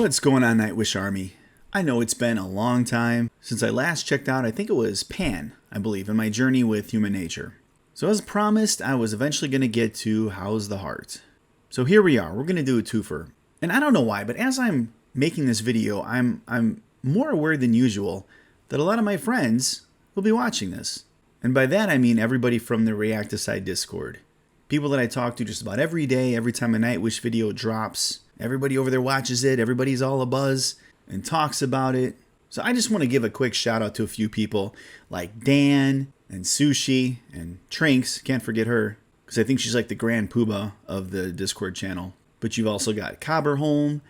What's going on, Nightwish Army? I know it's been a long time since I last checked out, I think it was Pan, I believe, in my journey with human nature. So as promised, I was eventually going to get to How's the Heart. So here we are, we're going to do a twofer. And I don't know why, but as I'm making this video, I'm more aware than usual that a lot of my friends will be watching this. And by that I mean everybody from the Reacticide Discord. People that I talk to just about every day, every time a Nightwish video drops. Everybody over there watches it, everybody's all abuzz and talks about it. So I just want to give a quick shout out to a few people like Dan and Sushi and Trinks, can't forget her, because I think she's like the grand poobah of the Discord channel. But you've also got Cobberholm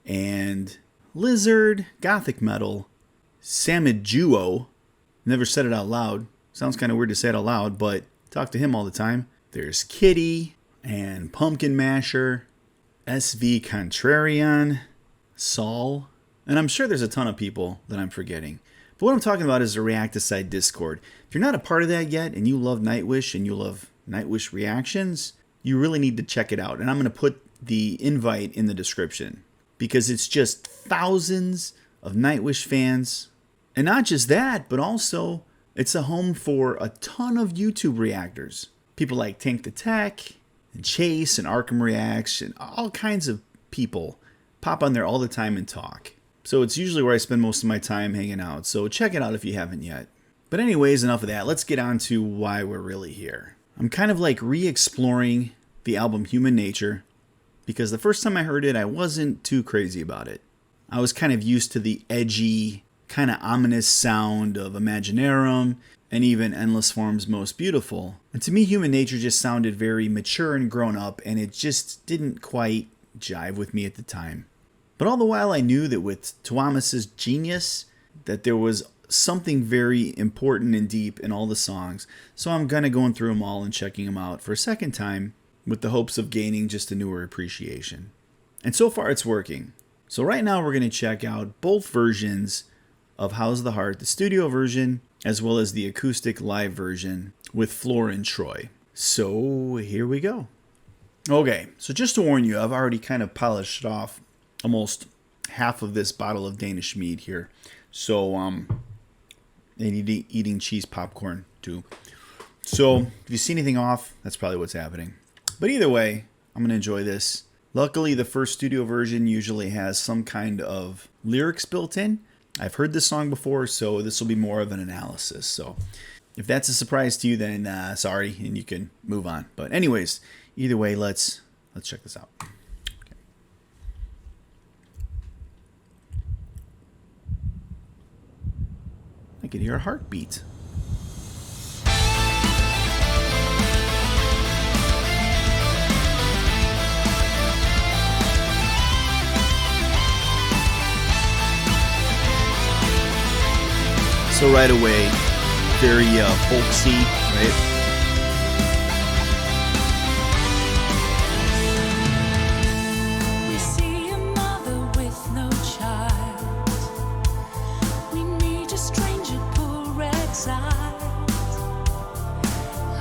and Lizard, Gothic Metal, Samajuo, never said it out loud, sounds kind of weird to say it out loud, but talk to him all the time. There's Kitty and Pumpkin Masher, SV Contrarian, Saul, and I'm sure there's a ton of people that I'm forgetting. But what I'm talking about is the Reacticide Discord. If you're not a part of that yet and you love Nightwish and you love Nightwish reactions, you really need to check it out. And I'm going to put the invite in the description because it's just thousands of Nightwish fans. And not just that, but also it's a home for a ton of YouTube reactors. People like Tank the Tech, and Chase and Arkham Reacts and all kinds of people pop on there all the time and talk. So it's usually where I spend most of my time hanging out. So check it out if you haven't yet. But anyways, enough of that. Let's get on to why we're really here. I'm kind of like re-exploring the album Human Nature because the first time I heard it, I wasn't too crazy about it. I was kind of used to the edgy, kind of ominous sound of Imaginarum and even Endless Form's Most Beautiful. And to me, Human Nature just sounded very mature and grown up, and it just didn't quite jive with me at the time. But all the while I knew that with Tuomas's genius, that there was something very important and deep in all the songs. So I'm kind of going through them all and checking them out for a second time with the hopes of gaining just a newer appreciation. And so far it's working. So right now we're going to check out both versions of How's the Heart, the studio version as well as the acoustic live version with Floor and Troy. So here we go. Okay, so just to warn you, I've already kind of polished off almost half of this bottle of Danish mead here. So and eating cheese popcorn too. So if you see anything off, that's probably what's happening. But either way, I'm going to enjoy this. Luckily, the first studio version usually has some kind of lyrics built in. I've heard this song before, so this will be more of an analysis. So if that's a surprise to you, then sorry, and you can move on. But anyways, either way, let's check this out. Okay. I can hear a heartbeat. So right away, very folksy, right? We see a mother with no child. We meet a stranger, poor exiled.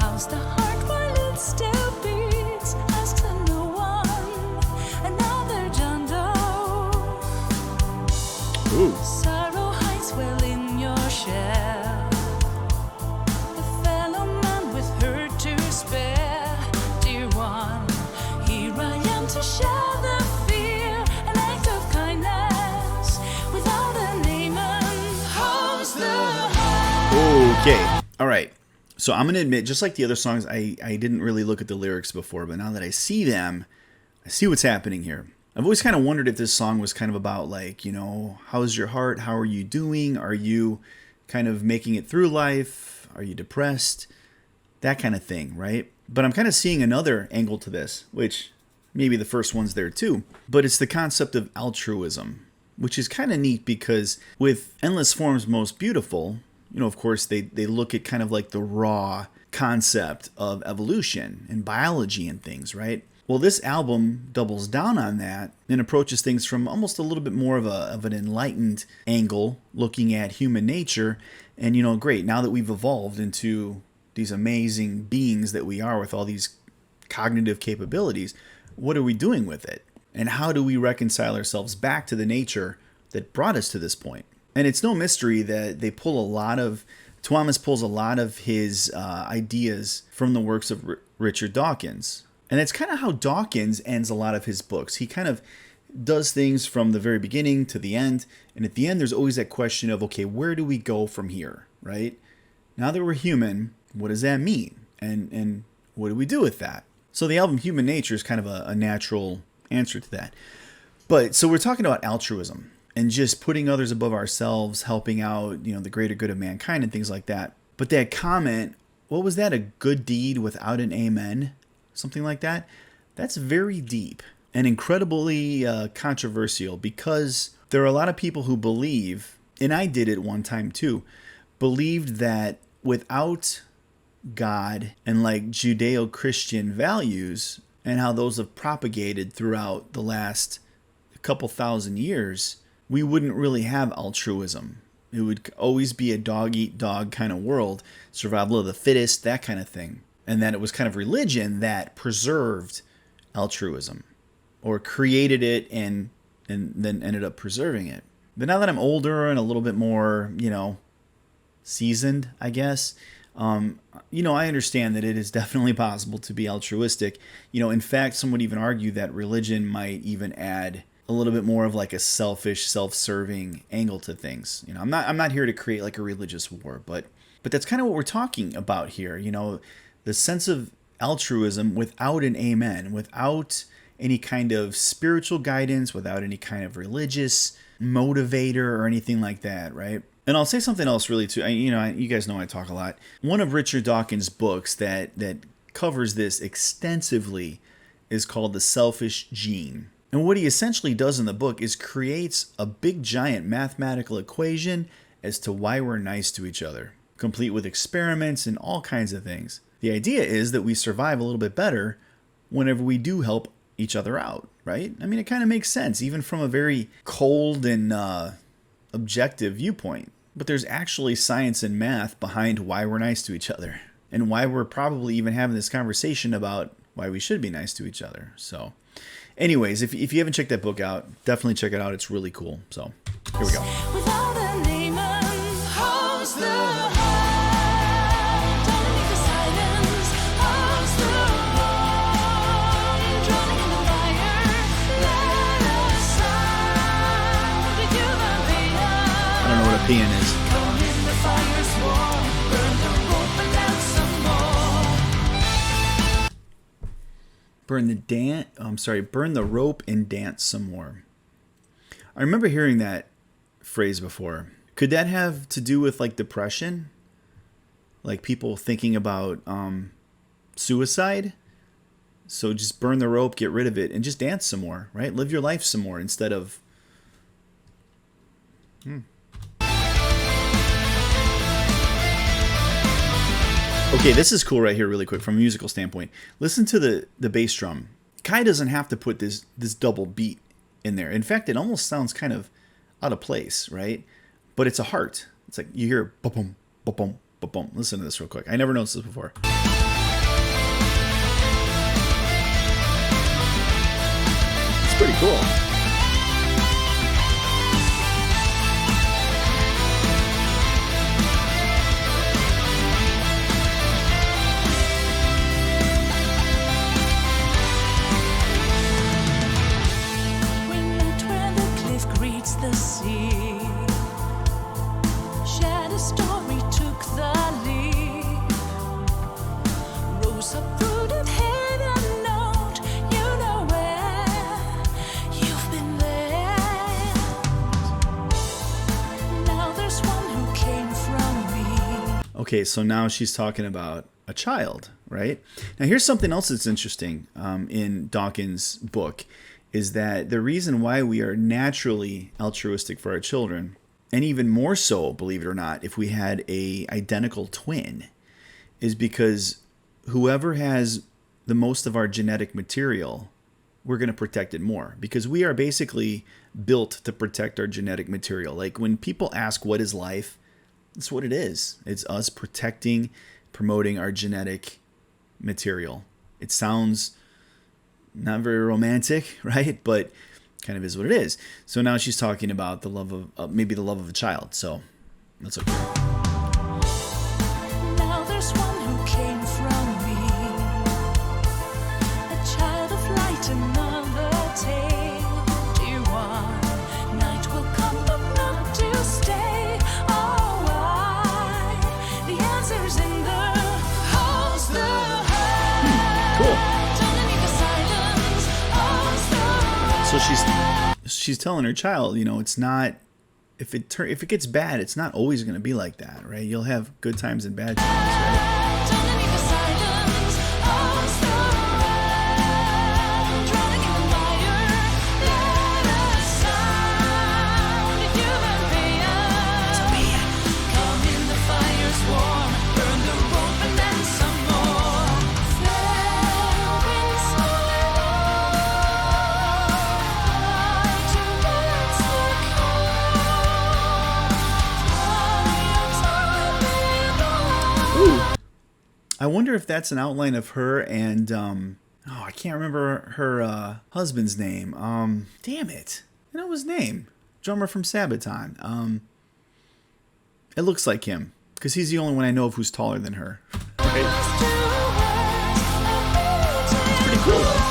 How's the heart while it still beats? As to no one, another John Doe. Ooh. Sorrow hides well in your shell. A fellow man with her to spare. Dear one, here I am to share the fear. An act of kindness without a name and how's the heart? Okay. All right. So I'm going to admit, just like the other songs, I didn't really look at the lyrics before, but now that I see them, I see what's happening here. I've always kind of wondered if this song was kind of about like, you know, how's your heart? How are you doing? Are you kind of making it through life? Are you depressed? That kind of thing, right? But I'm kind of seeing another angle to this, which maybe the first one's there too. But it's the concept of altruism, which is kind of neat because with Endless Form's Most Beautiful, you know, of course, they look at kind of like the raw concept of evolution and biology and things, right? Well, this album doubles down on that and approaches things from almost a little bit more of an enlightened angle, looking at human nature. And, you know, great, now that we've evolved into these amazing beings that we are with all these cognitive capabilities, what are we doing with it? And how do we reconcile ourselves back to the nature that brought us to this point? And it's no mystery that Thomas pulls a lot of his ideas from the works of Richard Dawkins. And it's kind of how Dawkins ends a lot of his books. He kind of does things from the very beginning to the end. And at the end, there's always that question of, okay, where do we go from here, right? Now that we're human, what does that mean? And what do we do with that? So the album Human Nature is kind of a natural answer to that. But so we're talking about altruism and just putting others above ourselves, helping out, the greater good of mankind and things like that. But that comment, what was that? A good deed without an amen? Something like that? That's very deep and incredibly controversial, because there are a lot of people who believe, and I did it one time too, believed that without God and like Judeo-Christian values and how those have propagated throughout the last couple thousand years, we wouldn't really have altruism. It would always be a dog-eat-dog kind of world, survival of the fittest, that kind of thing. And that it was kind of religion that preserved altruism or created it and then ended up preserving it. But now that I'm older and a little bit more, seasoned, I guess, I understand that it is definitely possible to be altruistic. In fact, some would even argue that religion might even add a little bit more of like a selfish, self-serving angle to things. I'm not here to create like a religious war, but that's kind of what we're talking about here. The sense of altruism without an amen, without any kind of spiritual guidance, without any kind of religious motivator or anything like that, right? And I'll say something else really too. You guys know I talk a lot. One of Richard Dawkins' books that covers this extensively is called The Selfish Gene. And what he essentially does in the book is creates a big giant mathematical equation as to why we're nice to each other, complete with experiments and all kinds of things. The idea is that we survive a little bit better whenever we do help each other out, right? I mean, it kind of makes sense, even from a very cold and objective viewpoint. But there's actually science and math behind why we're nice to each other and why we're probably even having this conversation about why we should be nice to each other. So anyways, if you haven't checked that book out, definitely check it out. It's really cool. So here we go. Without a name, how's the heart? Underneath the silence, how's the wrong? Drowning in the fire, let us out. Did you not pay us? I don't know what a paean is. Come in the fire's warm, burn the rope and dance some more. Burn the rope and dance some more. I remember hearing that phrase before. Could that have to do with like depression? Like people thinking about suicide? So just burn the rope, get rid of it, and just dance some more, right? Live your life some more instead of... Okay, this is cool right here really quick from a musical standpoint. Listen to the bass drum. Kai doesn't have to put this double beat in there. In fact, it almost sounds kind of out of place, right? But it's a heart. It's like you hear ba-bum, ba-bum, ba-bum. Listen to this real quick. I never noticed this before. It's pretty cool. We met where the cliff greets the sea. Shared a story, took the lead. Rose uprooted, hid a note. You know where you've been there. Now there's one who came from me. Okay, so now she's talking about a child, right? Now here's something else that's interesting in Dawkins' book is that the reason why we are naturally altruistic for our children, and even more so, believe it or not, if we had a identical twin, is because whoever has the most of our genetic material, we're going to protect it more because we are basically built to protect our genetic material. Like when people ask what is life, that's what it is. It's us protecting, promoting our genetic material. It sounds not very romantic, right? But kind of is what it is. So now she's talking about the love of maybe the love of a child. So that's okay. Now there's one who came from me, a child of light, another tale. Dear one, night will come but not to stay. Oh, why? The answer's in the house, the Cool. underneath the silence, house, the So she's telling her child, you know, it's not, if it gets bad, it's not always going to be like that, right? You'll have good times and bad times, right? underneath the silence, house, the drowning in the fire. Let us sound human being. Come in the fire's warm, burn the rope and then some more. Fair winds towards the Ooh. I wonder if that's an outline of her and I can't remember her husband's name. Damn it. I know his name. Drummer from Sabaton. It looks like him because he's the only one I know of who's taller than her. Right? It's pretty cool though.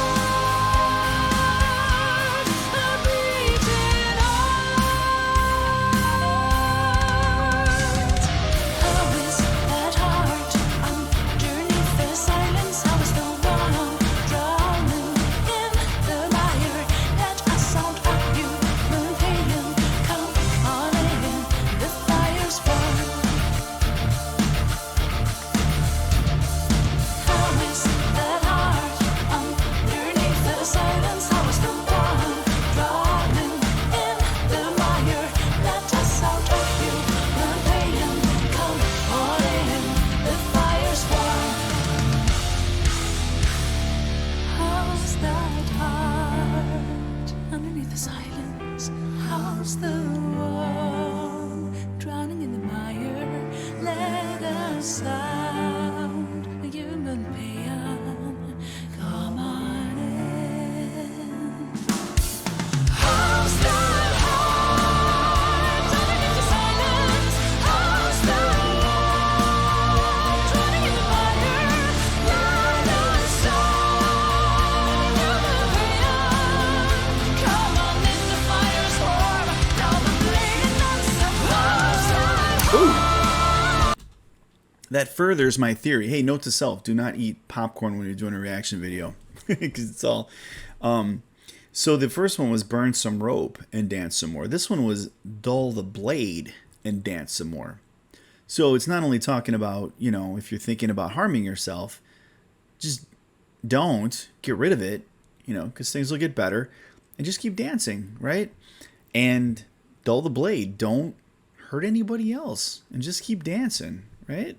That furthers my theory. Hey, note to self: do not eat popcorn when you're doing a reaction video, because it's all. So the first one was burn some rope and dance some more. This one was dull the blade and dance some more. So it's not only talking about, you know, if you're thinking about harming yourself, just don't get rid of it, you know, because things will get better, and just keep dancing, right? And dull the blade. Don't hurt anybody else, and just keep dancing, right?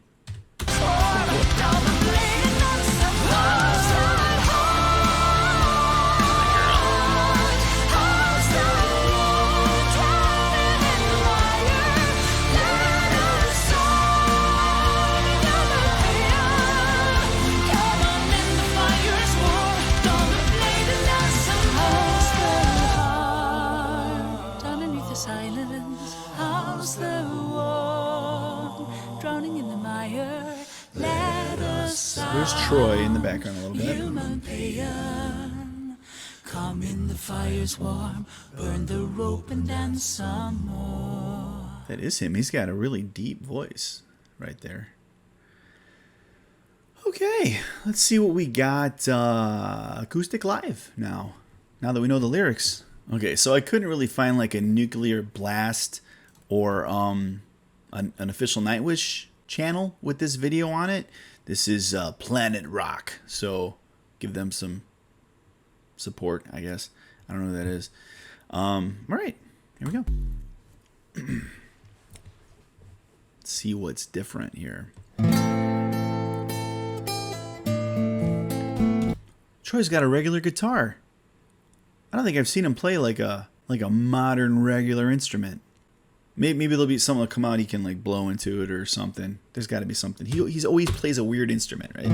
Silence, how's the war? Drowning in the mire, let us. There's Troy in the background a little bit. Human pain. Come in, the fire's warm, burn the rope and dance some more. That is him. He's got a really deep voice right there. Okay, let's see what we got. Acoustic live now that we know the lyrics. Okay, so I couldn't really find like a nuclear blast or an official Nightwish channel with this video on it. This is Planet Rock, so give them some support, I guess. I don't know who that is. All right, here we go. Let's see what's different here. Troy's got a regular guitar. I don't think I've seen him play like a modern regular instrument. Maybe there'll be something that'll come out he can like blow into it or something. There's got to be something. He's always plays a weird instrument, right?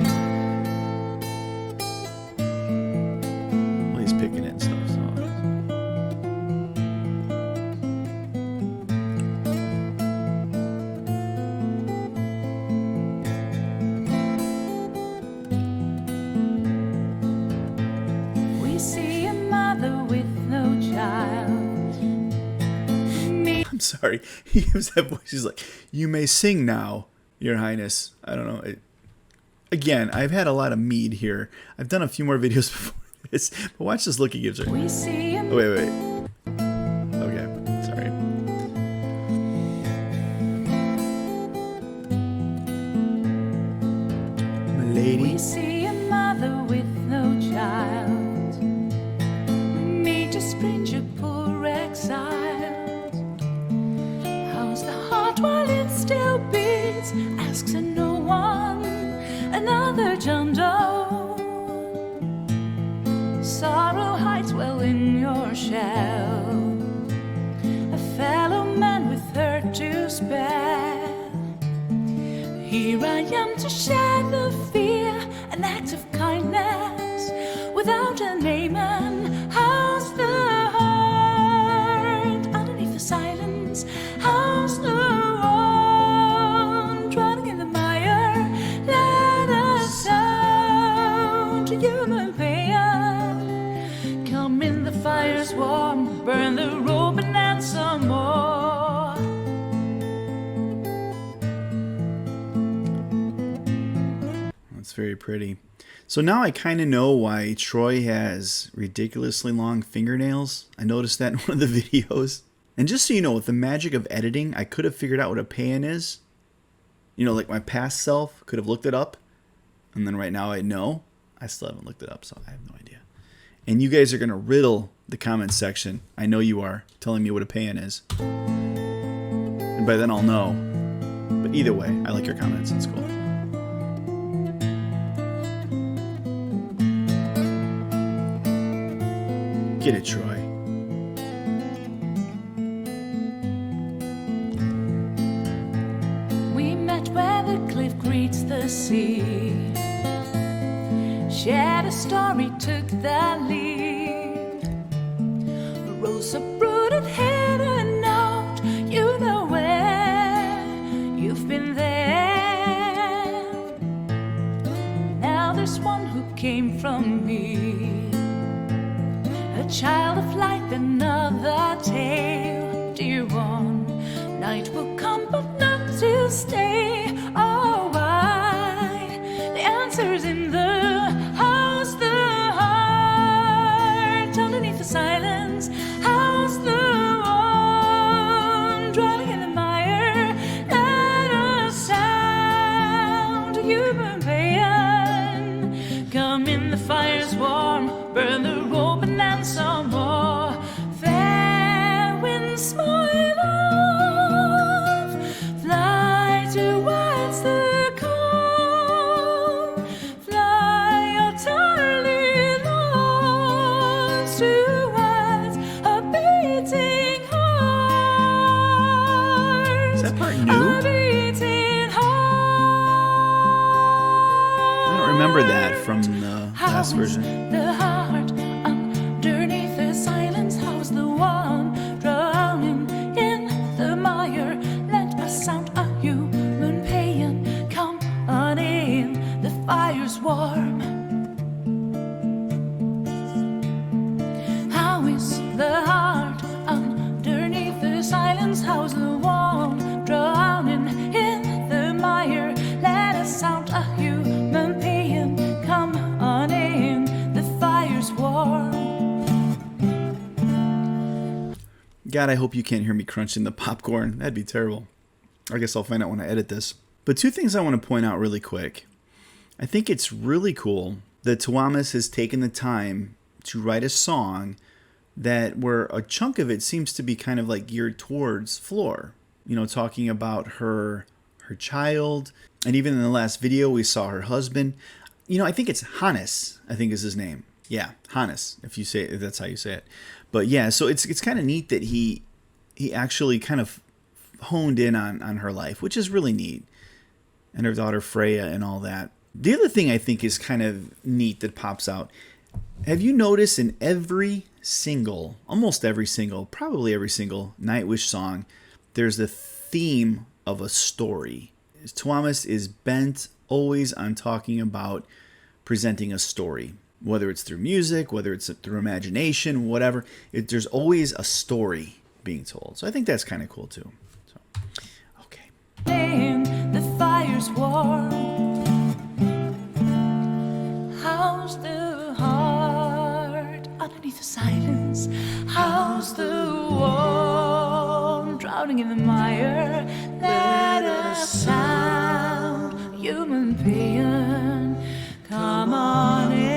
sorry. He gives that voice. He's like, "You may sing now, Your Highness." I don't know. Again, I've had a lot of mead here. I've done a few more videos before this, but watch this look he gives her. We see him. Oh, wait. Okay, sorry. Lady. We see a mother with no child. Meet a stranger, poor exiled. How's the heart while it still beats? Asks no one, another John Doe. Sorrow hides well in your shell. A fellow man with her to spare. Here I am to share the fear, an act of kindness without a name. And how's the heart underneath the silence? How's the one drowning in the mire? Let us sound to human pain. Come in, the fire's warm, burn the rope and add some more. It's very pretty. So now I kind of know why Troy has ridiculously long fingernails. I noticed that in one of the videos. And just so you know, with the magic of editing, I could have figured out what a paean is. You know, like my past self could have looked it up. And then right now I know. I still haven't looked it up, so I have no idea. And you guys are going to riddle the comments section. I know you are, telling me what a paean is. And by then I'll know. But either way, I like your comments. It's cool. Get it, Troy. We met where the cliff greets the sea. Shared a story, took the lead. Rose a brooded head and out. You know where you've been there. Now there's one who came from me. A child of light, another tale, dear one. Night will come, but not to stay. Oh, why? The answer's in the house, the heart underneath the silence. How's the one drowning in the mire? Let us sound a human paean. Come in, the fire's warm, burn the rope and then some more. Fair winds, my love, fly towards the calm. Fly your darling arms towards a beating heart. Is that part new? A beating heart. I don't remember that from the last version. The heart underneath the silence. How's the one drowning in the mire? Let us sound a human paean. Come on in, the fire's warm. How is the heart underneath the silence? How's the one drowning in the mire? Let us sound a human paean. Come on in, the fire's warm. God, I hope you can't hear me crunching the popcorn. That'd be terrible. I guess I'll find out when I edit this. But two things I want to point out really quick. I think it's really cool that Tuamis has taken the time to write a song that where a chunk of it seems to be kind of like geared towards Floor. You know, talking about her child. And even in the last video, we saw her husband. You know, I think it's Hannes, I think is his name. Yeah, Hannes, if that's how you say it. But yeah, so it's kind of neat that he actually kind of honed in on her life, which is really neat. And her daughter Freya and all that. The other thing I think is kind of neat that pops out. Have you noticed in almost every single, probably every single Nightwish song, there's the theme of a story. Tuamis is bent always on talking about presenting a story. Whether it's through music, whether it's through imagination, whatever. There's always a story being told. So I think that's kind of cool too. So, okay. The fire's warm. How's the heart underneath the silence? How's the warm drowning in the mire? Let a sound, human being, come on in.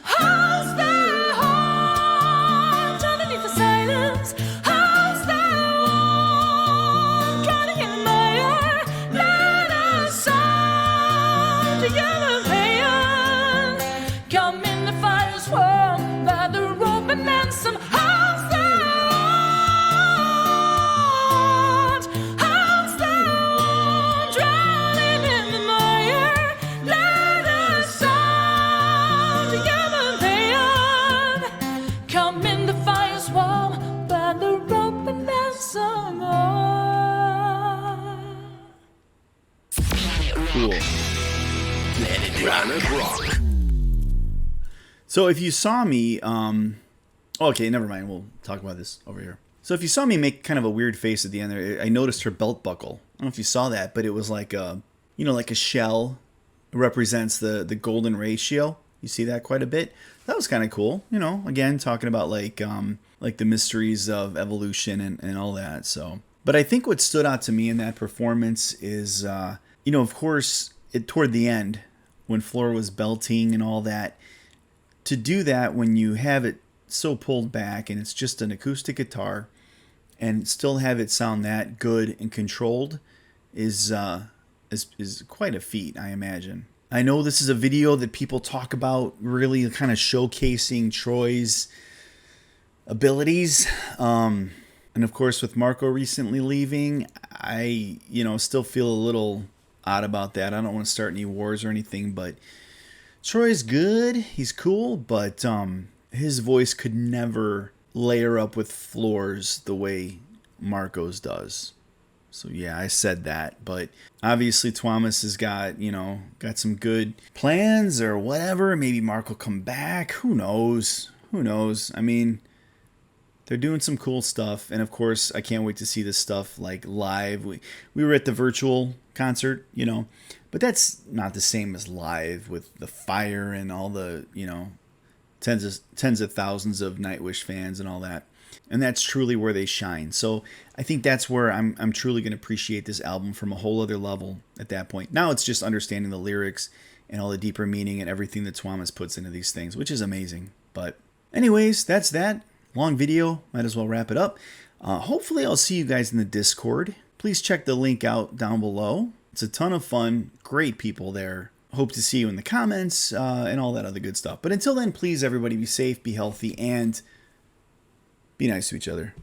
How's the heart underneath the silence? How's the warm drowning in the mire? Let a sound, human being, come in. The fire's warm by the rope and ransom. How's the heart? How's the warm drowning in the mire? Let a sound, human being, come in. The fire's warm by the rope and ransom. Cool. Planet Rock. So if you saw me, okay, never mind. We'll talk about this over here. So if you saw me make kind of a weird face at the end there, I noticed her belt buckle. I don't know if you saw that, but it was like a, like a shell. It represents the golden ratio. You see that quite a bit. That was kind of cool. Again, talking about like the mysteries of evolution and all that. So, but I think what stood out to me in that performance is, of course, toward the end when Floor was belting and all that. To do that when you have it so pulled back and it's just an acoustic guitar and still have it sound that good and controlled is quite a feat, I imagine. I know this is a video that people talk about really kind of showcasing Troy's abilities. And of course, with Marco recently leaving, I, still feel a little odd about that. I don't want to start any wars or anything, but Troy's good. He's cool, but his voice could never layer up with Floor's the way Marco's does. So yeah, I said that, but obviously Thomas has got some good plans or whatever. Maybe Mark will come back. Who knows? I mean, they're doing some cool stuff, and of course, I can't wait to see this stuff like live. We were at the virtual concert, but that's not the same as live with the fire and all the tens of thousands of Nightwish fans and all that. And that's truly where they shine. So I think that's where I'm truly going to appreciate this album from a whole other level at that point. Now it's just understanding the lyrics and all the deeper meaning and everything that Thomas puts into these things, which is amazing. But anyways, that's that. Long video. Might as well wrap it up. Hopefully I'll see you guys in the Discord. Please check the link out down below. It's a ton of fun. Great people there. Hope to see you in the comments and all that other good stuff. But until then, please, everybody, be safe, be healthy, and be nice to each other.